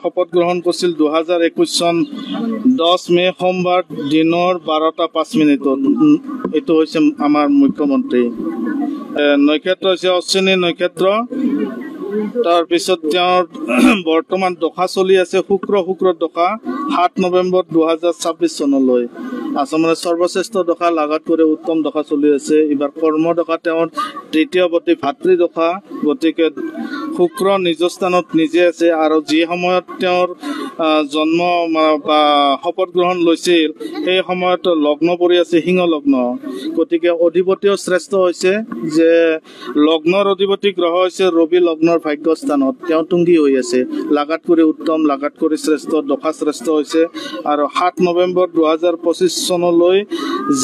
শপত গ্ৰহণ কৰিছিল 2021 চন 10 মে সোমবাৰ দিনৰ 12:05 এইটো হৈছে আমাৰ মুখ্যমন্ত্ৰী। নক্ষত্ৰ হৈছে অশ্বিনী নক্ষত্ৰ। তাৰপিছত তেওঁৰ বৰ্তমান দশা চলি আছে শুক্ৰ দশা 7 নৱেম্বৰ 2026 চনলৈ। আচলতে সৰ্বশ্ৰেষ্ঠ দশা লাগাত কৰি উত্তম দশা চলি আছে। এইবাৰ কৰ্ম দশা তেওঁৰ তৃতীয়ৱতী ভাতৃ দশা, গতিকে শুক্ৰ নিজ স্থানত নিজে আছে আৰু যি সময়ত তেওঁৰ জন্ম বা শপত গ্ৰহণ লৈছিল সেই সময়ত লগ্ন পৰি আছে সিংহ লগ্ন। গতিকে অধিপতিও শ্ৰেষ্ঠ হৈছে যে লগ্নৰ অধিপতি গ্ৰহ হৈছে ৰবি লগ্নৰ ভাগ্য স্থানত তেওঁ তুংগী হৈ আছে। লাগাত কৰি উত্তম, লাগাত কৰি শ্ৰেষ্ঠ, দশা শ্ৰেষ্ঠ হৈছে। আৰু 7 নৱেম্বৰ 2025 চনলৈ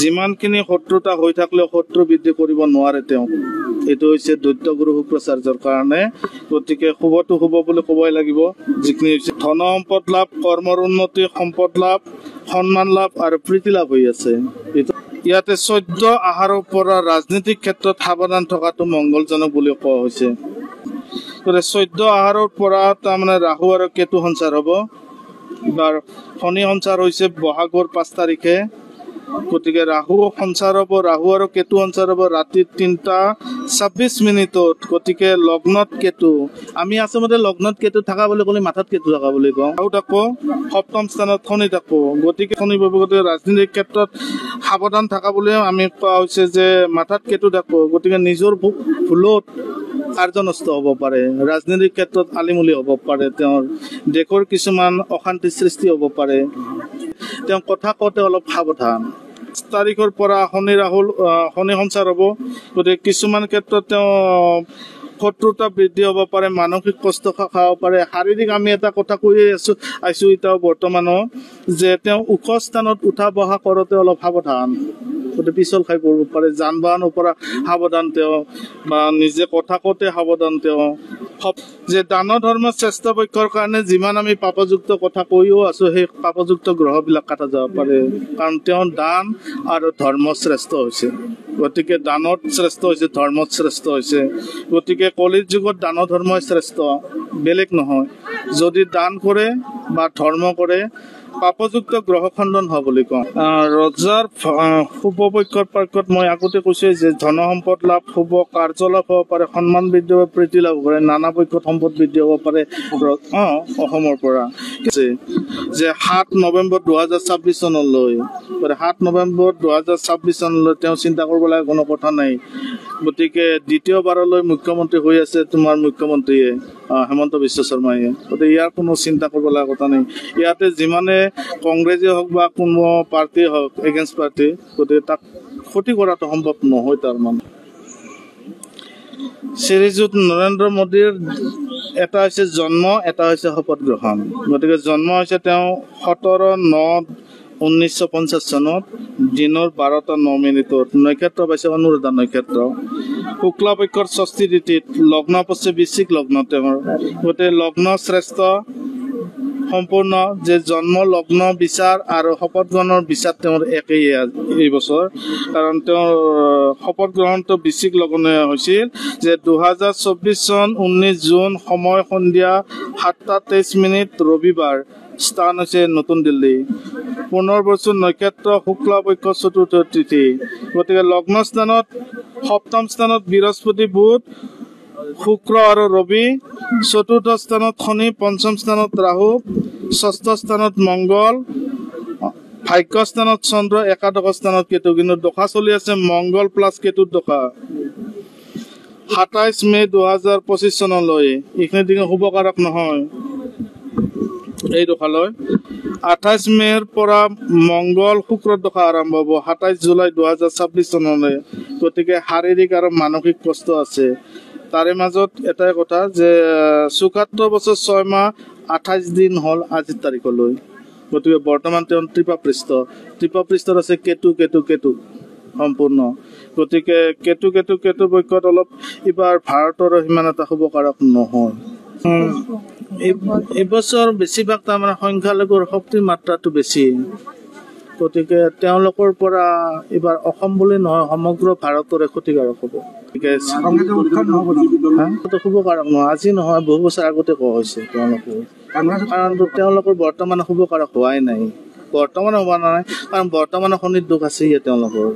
যিমানখিনি শত্ৰুতা হৈ থাকিলেও শত্ৰু বৃদ্ধি কৰিব নোৱাৰে তেওঁ। এইটো হৈছে দৈত্য গুৰু শুক্ৰাচাৰ্যৰ কাৰণে। গতিকে শুভটো শুভ বুলি ক'বই লাগিব। যিখিনি হৈছে ধন সম্পদ লাভ, কৰ্মৰ উন্নতি, সম্পদ লাভ, সন্মান লাভ আৰু প্ৰীতি লাভ হৈ আছে। ইয়াতে 14 আহাৰৰ পৰা ৰাজনীতিক ক্ষেত্ৰত সাৱধান থকাটো মংগলজনক বুলি কোৱা হৈছে। 14 আহাৰৰ পৰা তাৰমানে ৰাহু আৰু কেতু সঞ্চাৰ হ'ব। এইবাৰ শনি সঞ্চাৰ হৈছে বহাগৰ 5 তাৰিখে। গতিকে ৰাহু সঞ্চাৰ হ'ব, ৰাহু আৰু কেতু সঞ্চাৰ হ'ব ৰাতি 3:26। গতিকে লগ্নত কেতু, আমি আচলতে লগ্নত কেতু থকা বুলি ক'লে মাথাত কেতু থকা বুলি কওঁ। আৰু থাকো সপ্তম স্থানত শনি থাকো। গতিকে শনি গতিকে ৰাজনীতিক ক্ষেত্ৰত সাৱধান থকা বুলি আমি কোৱা হৈছে যে মাথাত কেতু থাকো। গতিকে নিজৰ ভুলত কাৰ্য নষ্ট হ'ব পাৰে, ৰাজনীতিক ক্ষেত্ৰত আলিমুলি হ'ব পাৰে, তেওঁৰ দেশৰ কিছুমান অশান্তি সৃষ্টি হ'ব পাৰে। তেওঁ কথা কওঁতে অলপ সাৱধান। 5 তাৰিখৰ পৰা শনি সঞ্চাৰ হ'ব। গতিকে কিছুমান ক্ষেত্ৰত তেওঁ শত্ৰুতা বৃদ্ধি হ'ব পাৰে, মানসিক কষ্ট খাব পাৰে। শাৰীৰিক আমি এটা কথা কৈ আছো এতিয়াও বৰ্তমানো যে তেওঁ ওখ স্থানত উঠা বহা কৰোঁতে অলপ সাৱধান, গতিকে পিছল খাই পৰিব পাৰে। যান বাহনৰ পৰা সাৱধান তেওঁ, বা নিজে কথা কওঁতে সাৱধান তেওঁ। যে দান ধৰ্ম শ্ৰেষ্ঠ পক্ষৰ কাৰণে যিমান আমি পাপযুক্ত কথা কৈও আছো সেই পাপযুক্ত গ্ৰহবিলাক কাটা যাব পাৰে, কাৰণ তেওঁ দান আৰু ধৰ্ম শ্ৰেষ্ঠ হৈছে। গতিকে দানত শ্ৰেষ্ঠ হৈছে, ধৰ্মত শ্ৰেষ্ঠ হৈছে। গতিকে কলিৰ যুগত দান ধৰ্মই শ্ৰেষ্ঠ, বেলেগ নহয়। যদি দান কৰে বা ধৰ্ম কৰে পাপযুক্ত গ্ৰহ খণ্ডন হোৱা বুলি কওঁ। ৰজাৰ শুভ পক্ষৰ পক্ষত মই আগতে কৈছো যে ধন সম্পদ লাভ, শুভ কাৰ্য লাভ হ'ব পাৰে, সন্মান বৃদ্ধি হ'ব, প্ৰীতি লাভ হ'ব পাৰে, নানা পক্ষত সম্পদ বৃদ্ধি হ'ব পাৰে অসমৰ পৰা। যে 7 নৱেম্বৰ 2026 চনলৈ 7 নৱেম্বৰ 2026 চনলৈ তেওঁ চিন্তা কৰিব লগা কোনো কথা নাই। গতিকে দ্বিতীয়বাৰলৈ মুখ্যমন্ত্ৰী হৈ আছে তোমাৰ মুখ্যমন্ত্ৰীয়ে হেমন্ত বিশ্ব শৰ্মায়ে। গতিকে ইয়াৰ কোনো চিন্তা কৰিব লগা কথা নাই। ইয়াতে যিমানে কংগ্ৰেছে হওক বা কোনো পাৰ্টি হওক, এগেইনষ্ট পাৰ্টি, গতিকে তাক ক্ষতি কৰাটো সম্ভৱ নহয়। তাৰমানে শ্ৰীযুত নৰেন্দ্ৰ মোদীৰ এটা হৈছে জন্ম, এটা হৈছে শপত গ্ৰহণ। গতিকে জন্ম হৈছে তেওঁ 17/9/1950 চনত দিনৰ 12:09। নক্ষত্ৰ পাইছে অনুৰাধা নক্ষত্ৰ। শুক্লা পক্ষৰ ষষ্ঠী তিথিত লগ্ন পাইছে বৃশ্চিক লগ্ন তেওঁৰ। গতিকে লগ্ন শ্ৰেষ্ঠ সম্পূৰ্ণ, যে জন্ম লগ্ন বিচাৰ আৰু শপত গ্ৰহণৰ বিচাৰ তেওঁৰ একেই এই বছৰ, কাৰণ তেওঁৰ শপত গ্ৰহণটো বৃশ্চিক লগ্নে হৈছিল। যে 2024 চন 19 জুন, সময় সন্ধিয়া 7:23 ৰবিবাৰ, স্থান হৈছে নতুন দিল্লী। পুনৰবৰ্ষু নক্ষত্ৰ শুক্লা পক্ষ চতুৰ্থ তিথি। গতিকে লগ্ন স্থানত সপ্তম স্থানত বৃহস্পতি, বুধ, শুক্ৰ আৰু ৰবি, চতুৰ্থ স্থানত শনি, পঞ্চম স্থানত ৰাহু, ষষ্ঠ স্থানত মংগল, ভাগ্য স্থানত চন্দ্ৰ, একাদশ স্থানত কেতু। কিন্তু দশা চলি আছে মংগল প্লাছ কেতুৰ দশা 27 মে 2025 চনলৈ। এইখিনি দিন শুভকাৰক নহয় এই দশালৈ। 28 মেৰ পৰা মংগল শুক্ৰৰ দশা আৰম্ভ হ'ব 27 জুলাই 2026 চনলৈ। গতিকে শাৰীৰিক আৰু মানসিক কষ্ট আছে। তাৰে মাজত এটাই কথা যে 74 বছৰ 6 মাহ 28 দিন হ'ল আজিৰ তাৰিখলৈ। গতিকে বৰ্তমান তেওঁ ত্ৰিপপৃষ্ঠত আছে কেতু কেতু কেতু সম্পূৰ্ণ। গতিকে কেতু কেতু কেতু পক্ষত অলপ এইবাৰ ভাৰতৰ সিমান এটা শুভকাৰক নহয়। এইবছৰ বেছিভাগ তাৰমানে সংখ্যালঘুৰ শক্তিৰ মাত্ৰাটো বেছি। গতিকে তেওঁলোকৰ পৰা এইবাৰ অসম বুলি নহয় সমগ্ৰ ভাৰতৰে ক্ষতিকাৰক হ'ব। শুভকাৰক নহয়, আজি নহয় বহু বছৰ আগতে কোৱা হৈছে তেওঁলোকে। কাৰণ তেওঁলোকৰ বৰ্তমান শুভকাৰক হোৱাই নাই, বৰ্তমান হোৱা নাই, কাৰণ বৰ্তমান শনিৰ দুখ আছে ইয়াত তেওঁলোকৰ।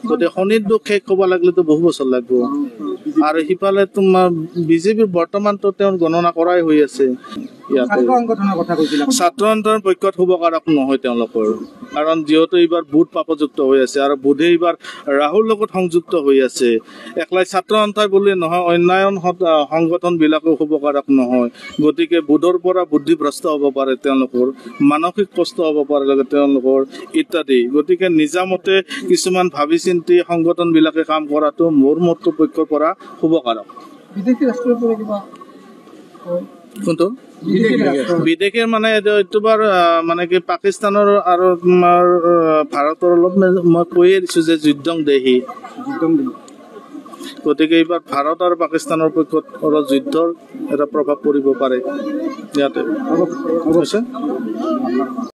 গতিকে শনিৰ দুখ শেষ হ'ব লাগিলেতো বহু বছৰ লাগিব। আৰু সিফালে তোমাৰ বিজেপিৰ বৰ্তমানতো তেওঁৰ গণনা কৰাই হৈ আছে ইয়াতে। ছাত্ৰ আন্দোলনৰ পক্ষত শুভকাৰক নহয় তেওঁলোকৰ, কাৰণ যিহেতু এইবাৰ বুধ পাপযুক্ত হৈ আছে আৰু বুধে এইবাৰ ৰাহুৰ লগত সংযুক্ত হৈ আছে। একলাই ছাত্ৰ সন্থাই বুলি নহয়, অন্যান্য সংগঠন বিলাকেও শুভকাৰক নহয়। গতিকে বুধৰ পৰা বুদ্ধিভ্ৰষ্ট হ'ব পাৰে তেওঁলোকৰ, মানসিক কষ্ট হ'ব পাৰে তেওঁলোকৰ ইত্যাদি। গতিকে নিজামতে কিছুমান ভাবি চিন্তি সংগঠন বিলাকে কাম কৰাটো মোৰ মতৰ পক্ষৰ পৰা শুভকাৰক। কোনটো বিদেশীৰ মানে এইটো বাৰ মানে কি পাকিস্তানৰ আৰু তোমাৰ ভাৰতৰ অলপ মই কৈয়ে দিছো যে যুদ্ধং দেহি। গতিকে এইবাৰ ভাৰত আৰু পাকিস্তানৰ পক্ষত অলপ যুদ্ধৰ এটা প্ৰভাৱ পৰিব পাৰে ইয়াতে।